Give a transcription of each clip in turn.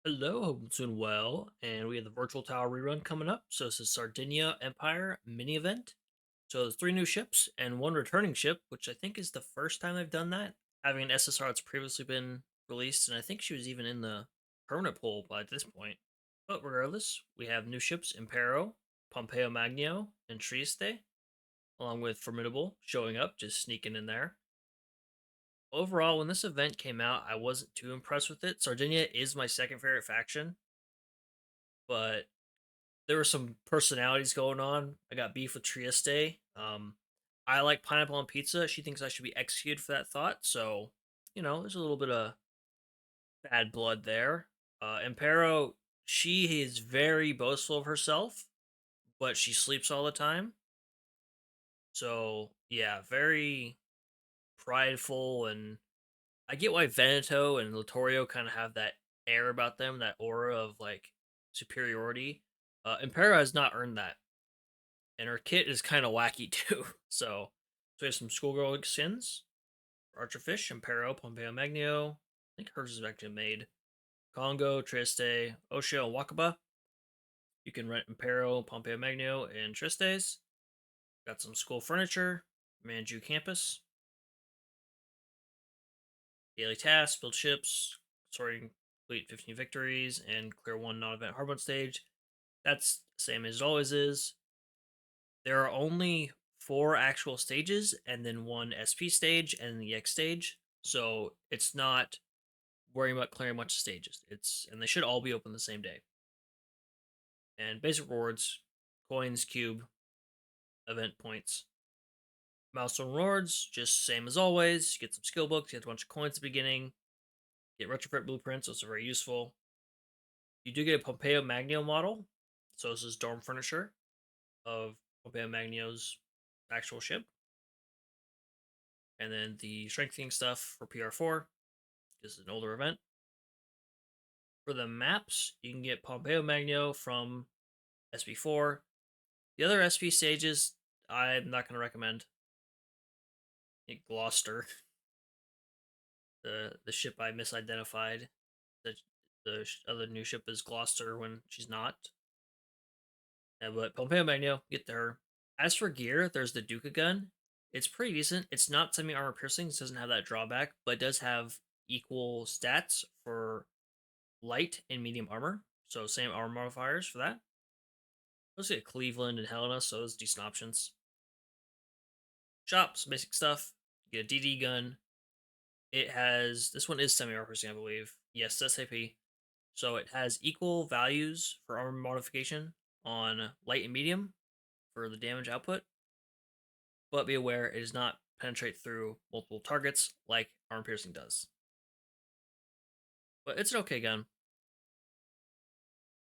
Hello, hope it's doing well. And we have the virtual tower rerun coming up. So this is Sardegna Empire mini event. So there's three new ships and one returning ship, which I think is the first time they've done that. Having an SSR that's previously been released, and I think she was even in the permanent pool by this point. But regardless, we have new ships Impero, Pompeo Magneo, and Trieste, along with Formidable showing up, just sneaking in there. Overall, when this event came out, I wasn't too impressed with it. Sardinia is my second favorite faction, but there were some personalities going on. I got beef with Trieste. I like pineapple on pizza. She thinks I should be executed for that thought. So, there's a little bit of bad blood there. Empero, she is very boastful of herself, but she sleeps all the time. So, yeah, very prideful. And I get why Veneto and Littorio kind of have that air about them, that aura of like superiority. Impero has not earned that, and her kit is kind of wacky too. So we have some schoolgirl skins, Archerfish, Impero, Pompeo Magneo. I think hers is actually made. Congo, Trieste, Oshio, and Wakaba. You can rent Impero, Pompeo Magneo, and Tristes. Got some school furniture, Manju campus, daily tasks, build ships, sorting, complete 15 victories, and clear one non-event hard mode stage. That's the same as it always is. There are only four actual stages and then one SP stage and the X stage. So it's not worrying about clearing a bunch of stages. And they should all be open the same day. And basic rewards, coins, cube, event points. Milestone rewards, just same as always. You get some skill books, you get a bunch of coins at the beginning, get retrofit blueprints, those are very useful. You do get a Pompeo Magneo model. So this is dorm furniture of Pompeo Magneo's actual ship. And then the strengthening stuff for PR4 is an older event. For the maps, you can get Pompeo Magneo from SB4. The other SB stages, I'm not going to recommend. Get Gloucester, the ship I misidentified. The other new ship is Gloucester when she's not. Yeah, but Pompeo Magneo, get to her. As for gear, there's the Duca gun. It's pretty decent. It's not semi armor piercing, it doesn't have that drawback, but it does have equal stats for light and medium armor. So same armor modifiers for that. Let's get Cleveland and Helena, so those decent options. Shops, basic stuff. Get a DD gun. It has this one is semi-armor piercing, I believe. Yes, SAP. So it has equal values for armor modification on light and medium for the damage output, but be aware it does not penetrate through multiple targets like armor piercing does. But it's an okay gun.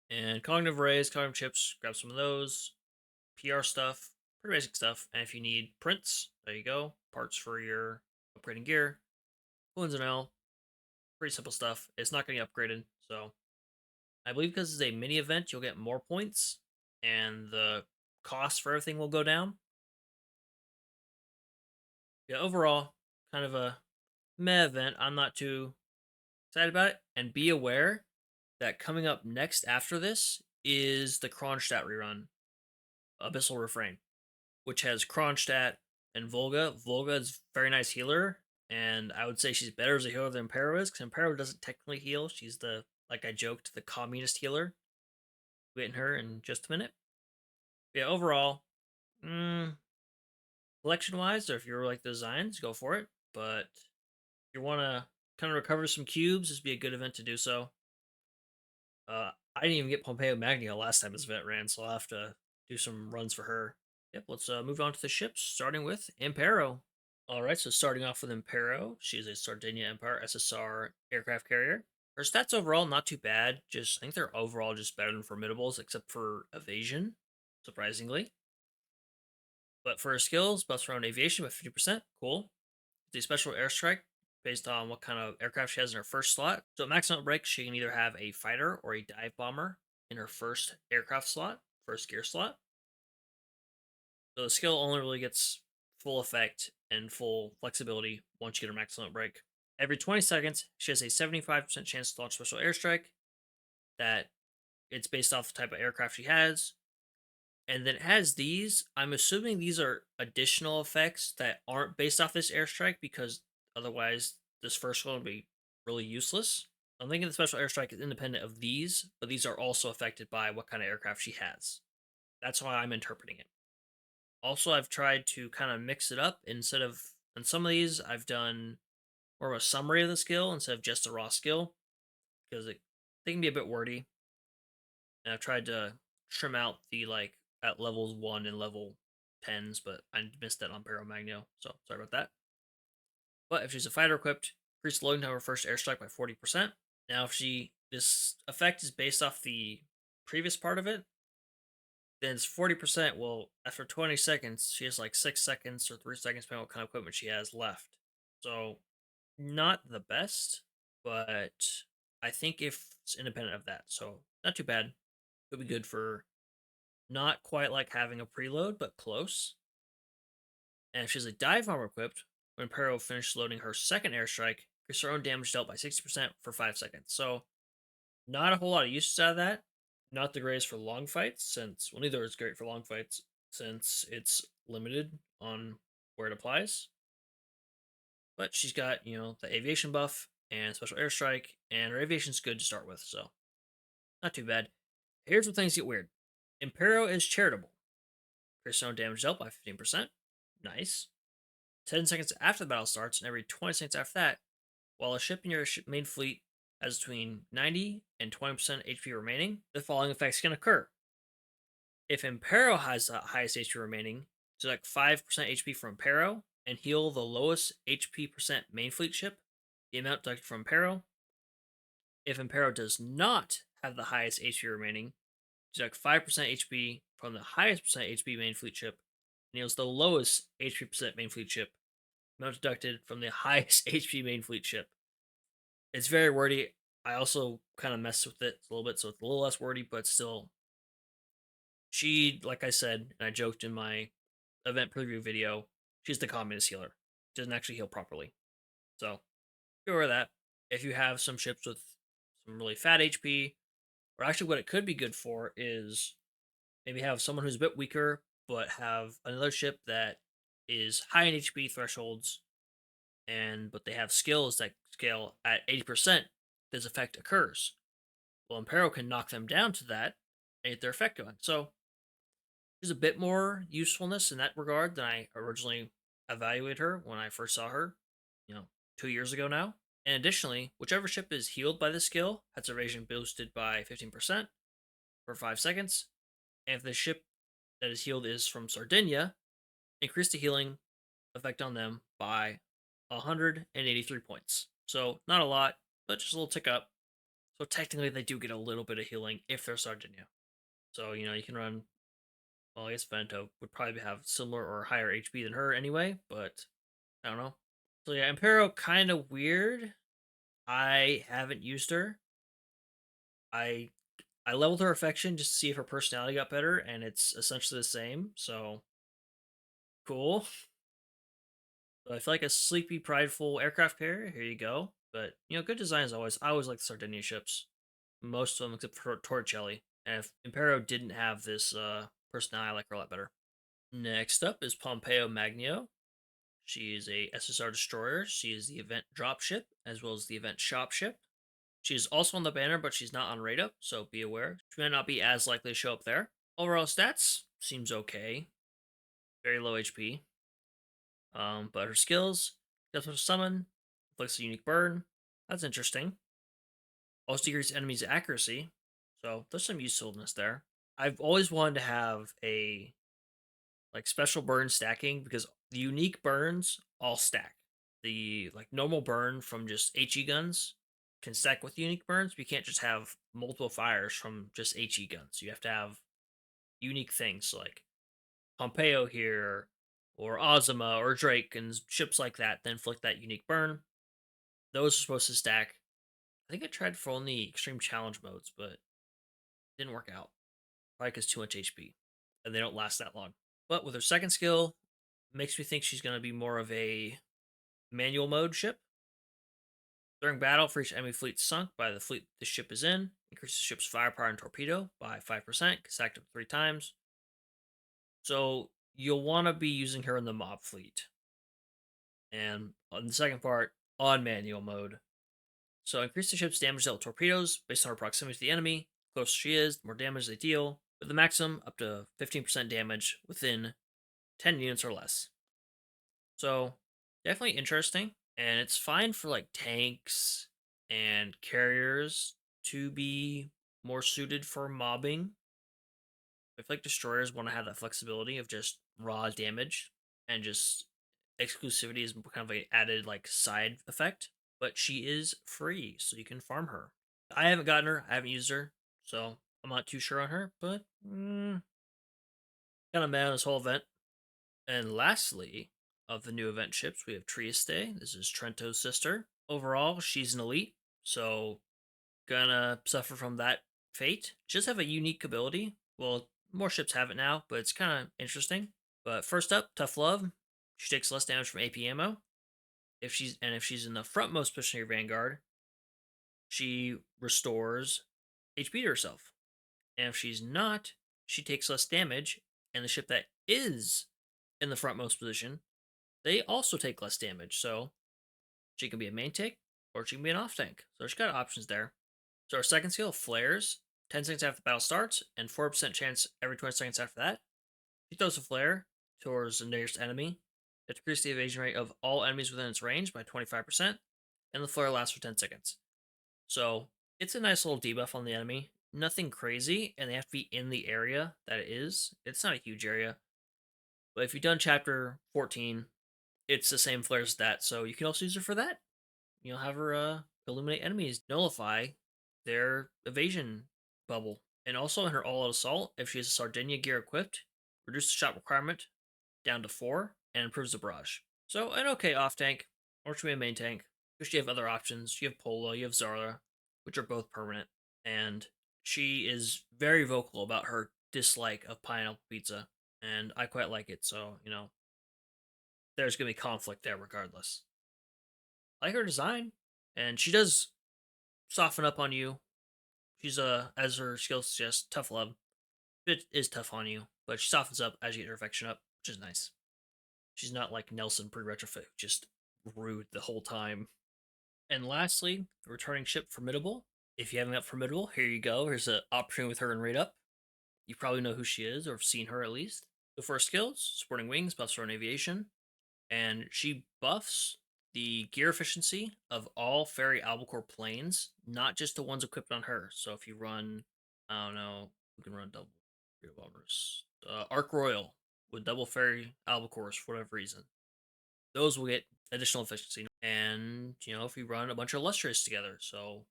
And cognitive arrays, cognitive chips, grab some of those. PR stuff, pretty basic stuff. And if you need prints, there you go. Parts for your upgrading gear, balloons and L, pretty simple stuff. It's not going to get upgraded, so I believe because it's a mini event, you'll get more points, and the cost for everything will go down. Yeah, overall, kind of a meh event. I'm not too excited about it. And be aware that coming up next after this is the Kronstadt rerun, Abyssal Refrain, which has Kronstadt and Volga. Volga is a very nice healer, and I would say she's better as a healer than Impero is, because Impero doesn't technically heal. She's like I joked, the communist healer. We'll get in her in just a minute. But yeah, overall, mm, collection wise, or if you're like the designs, go for it. But if you want to kind of recover some cubes, this would be a good event to do so. I didn't even get Pompeo Magnia last time this event ran, so I'll have to do some runs for her. Yep, let's move on to the ships, starting with Impero. All right, so starting off with Impero, she's a Sardinia Empire SSR aircraft carrier. Her stats overall not too bad. Just I think they're overall just better than Formidables, except for evasion, surprisingly. But for her skills, buffs around aviation by 50%. Cool. The special airstrike based on what kind of aircraft she has in her first slot. So at maximum break, she can either have a fighter or a dive bomber in her first aircraft slot, first gear slot. So the skill only really gets full effect and full flexibility once you get her maximum break. Every 20 seconds, she has a 75% chance to launch special airstrike. that it's based off the type of aircraft she has. And then it has these. I'm assuming these are additional effects that aren't based off this airstrike because otherwise this first one would be really useless. I'm thinking the special airstrike is independent of these, but these are also affected by what kind of aircraft she has. That's why I'm interpreting it. Also, I've tried to kind of mix it up instead of on some of these I've done more of a summary of the skill instead of just a raw skill because they can be a bit wordy. And I've tried to trim out the like at levels 1 and level 10s, but I missed that on Impero Magneo, so sorry about that. But if she's a fighter equipped, increase loading time of her first airstrike by 40%. Now, if this effect is based off the previous part of it, then it's 40%. Well, after 20 seconds, she has like 6 seconds or 3 seconds, depending on what kind of equipment she has left. So, not the best, but I think if it's independent of that, so not too bad. Could be good for not quite like having a preload, but close. And if she's a dive armor equipped, when Impero finishes loading her second airstrike, increase her own damage dealt by 60% for 5 seconds. So, not a whole lot of uses out of that. Not the greatest for long fights, since, well, neither is great for long fights, since it's limited on where it applies. But she's got, the aviation buff and special airstrike, and her aviation's good to start with, so not too bad. Here's where things get weird. Impero is charitable. Increase her own damage dealt by 15%. Nice. 10 seconds after the battle starts, and every 20 seconds after that, while a ship in your main fleet has between 90 and 20% HP remaining, the following effects can occur. If Empero has the highest HP remaining, select 5% HP from Empero and heal the lowest HP percent main fleet ship, the amount deducted from Empero. If Empero does not have the highest HP remaining, deduct 5% HP from the highest percent HP main fleet ship and heals the lowest HP percent main fleet ship, amount deducted from the highest HP main fleet ship. It's very wordy. I also kind of messed with it a little bit, so it's a little less wordy, but still, she, like I said, and I joked in my event preview video, she's the communist healer. Doesn't actually heal properly. So, be aware of that. If you have some ships with some really fat HP, or actually what it could be good for is maybe have someone who's a bit weaker, but have another ship that is high in HP thresholds, and but they have skills that scale at 80%, this effect occurs. Well, Impero can knock them down to that and get their effect going. So there's a bit more usefulness in that regard than I originally evaluated her when I first saw her, you know, 2 years ago now. And additionally, whichever ship is healed by this skill has evasion boosted by 15% for 5 seconds. And if the ship that is healed is from Sardegna, increase the healing effect on them by 183 points. So not a lot, but just a little tick up. So technically, they do get a little bit of healing if they're Sardegna. So you can run. Well, I guess Vento would probably have similar or higher HP than her anyway, but I don't know. So yeah, Impero kind of weird. I haven't used her. I I leveled her affection just to see if her personality got better, and it's essentially the same. So cool. But I feel like a sleepy, prideful aircraft carrier. Here you go. But good design as always. I always like the Sardinia ships. Most of them except for Torricelli. And if Impero didn't have this personality, I like her a lot better. Next up is Pompeo Magneo. She is a SSR destroyer. She is the event dropship as well as the event shopship. She is also on the banner, but she's not on rate up, so be aware. She may not be as likely to show up there. Overall stats seems okay. Very low HP. But her skills, Death with Summon, inflicts a unique burn. That's interesting. Also decreases enemies' accuracy. So there's some usefulness there. I've always wanted to have a special burn stacking because the unique burns all stack. The normal burn from just HE guns can stack with unique burns, but you can't just have multiple fires from just HE guns. You have to have unique things like Pompeo here, or Ozma, or Drake, and ships like that then inflict that unique burn. Those are supposed to stack. I think I tried for only extreme challenge modes, but it didn't work out. Probably because too much HP, and they don't last that long. But with her second skill, makes me think she's going to be more of a manual mode ship. During battle, for each enemy fleet sunk by the fleet the ship is in, increase the ship's firepower and torpedo by 5%, it's active 3 times. So you'll want to be using her in the mob fleet. And on the second part, on manual mode. So increase the ship's damage dealt with torpedoes based on her proximity to the enemy. The closer she is, the more damage they deal, with the maximum up to 15% damage within 10 units or less. So definitely interesting. And it's fine for like tanks and carriers to be more suited for mobbing. I feel like destroyers want to have that flexibility of just raw damage and just exclusivity is kind of a added like side effect. But she is free, so you can farm her. I haven't gotten her, I haven't used her, so I'm not too sure on her. But kind of mad on this whole event. And lastly, of the new event ships, we have Trieste. This is Trento's sister. Overall, she's an elite, so gonna suffer from that fate. She does have a unique ability. Well, more ships have it now, but it's kind of interesting. But first up, Tough Love. She takes less damage from AP ammo. If she's in the frontmost position of your vanguard, she restores HP to herself. And if she's not, she takes less damage. And the ship that is in the frontmost position, they also take less damage. So she can be a main tank or she can be an off tank. So she's got options there. So our second skill, Flares, 10 seconds after the battle starts, and 4% chance every 20 seconds after that. She throws a flare towards the nearest enemy. It decreases the evasion rate of all enemies within its range by 25%, and the flare lasts for 10 seconds. So it's a nice little debuff on the enemy. Nothing crazy, and they have to be in the area that it is. It's not a huge area. But if you've done chapter 14, it's the same flares as that, so you can also use her for that. You'll have her illuminate enemies, nullify their evasion bubble. And also in her all out assault, if she has a Sardegna gear equipped, reduce the shot requirement down to 4 and improves the barrage. So an okay off tank, or should be a main tank, because you have other options. You have Polo, you have Zara, which are both permanent. And she is very vocal about her dislike of pineapple pizza. And I quite like it, so, there's going to be conflict there regardless. I like her design, and she does soften up on you. She's as her skill suggests, tough love. It is tough on you, but she softens up as you get her affection up, which is nice. She's not like Nelson pre retrofit, just rude the whole time. And lastly, the returning ship Formidable. If you haven't got Formidable, here you go. Here's an opportunity with her and Rate Up. You probably know who she is, or have seen her at least. So for her skills, supporting wings, buffs her own aviation, and she buffs the gear efficiency of all ferry albacore planes, not just the ones equipped on her. So if you run, I don't know, you can run double gear bombers, Arc Royal with double ferry albacores for whatever reason, those will get additional efficiency. And if you run a bunch of illustrious together, so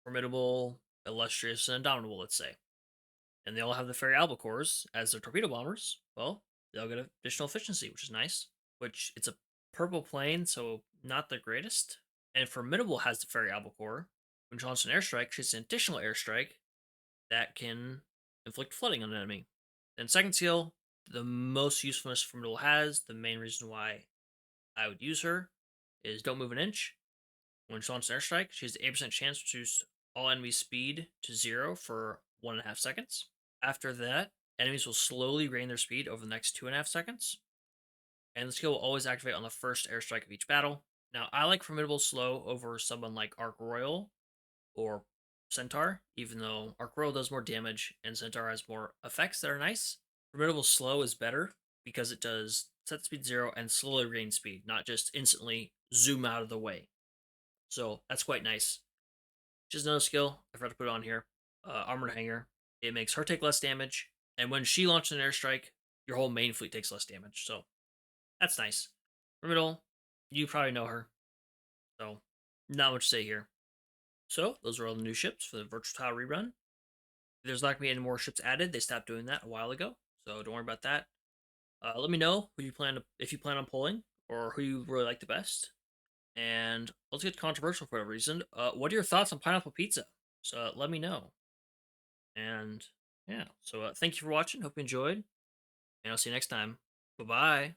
formidable, illustrious, and indomitable, let's say, and they all have the ferry albacores as their torpedo bombers, well, they'll get additional efficiency, which is nice. Which it's a purple plane, so not the greatest. And Formidable has the ferry albacore. When she launches an airstrike, she has an additional airstrike that can inflict flooding on an enemy. And second skill, the most usefulness Formidable has, the main reason why I would use her, is don't move an inch. When she launches an airstrike, she has an 8% chance to reduce all enemy speed to 0 for 1.5 seconds. After that, enemies will slowly gain their speed over the next 2.5 seconds. And the skill will always activate on the first airstrike of each battle. Now, I like Formidable Slow over someone like Arc Royal or Centaur, even though Arc Royal does more damage and Centaur has more effects that are nice. Formidable Slow is better because it does set speed 0 and slowly regain speed, not just instantly zoom out of the way. So that's quite nice. Just another skill, I forgot to put it on here. Armored Hanger. It makes her take less damage, and when she launches an airstrike, your whole main fleet takes less damage. So that's nice. Formidable, you probably know her, so not much to say here. So those are all the new ships for the Virtual Tile rerun. There's not gonna be any more ships added. They stopped doing that a while ago, so don't worry about that. Let me know who you plan to, if you plan on pulling, or who you really like the best. And let's get controversial for whatever reason. What are your thoughts on pineapple pizza? So let me know. And yeah, so thank you for watching. Hope you enjoyed, and I'll see you next time. Bye bye.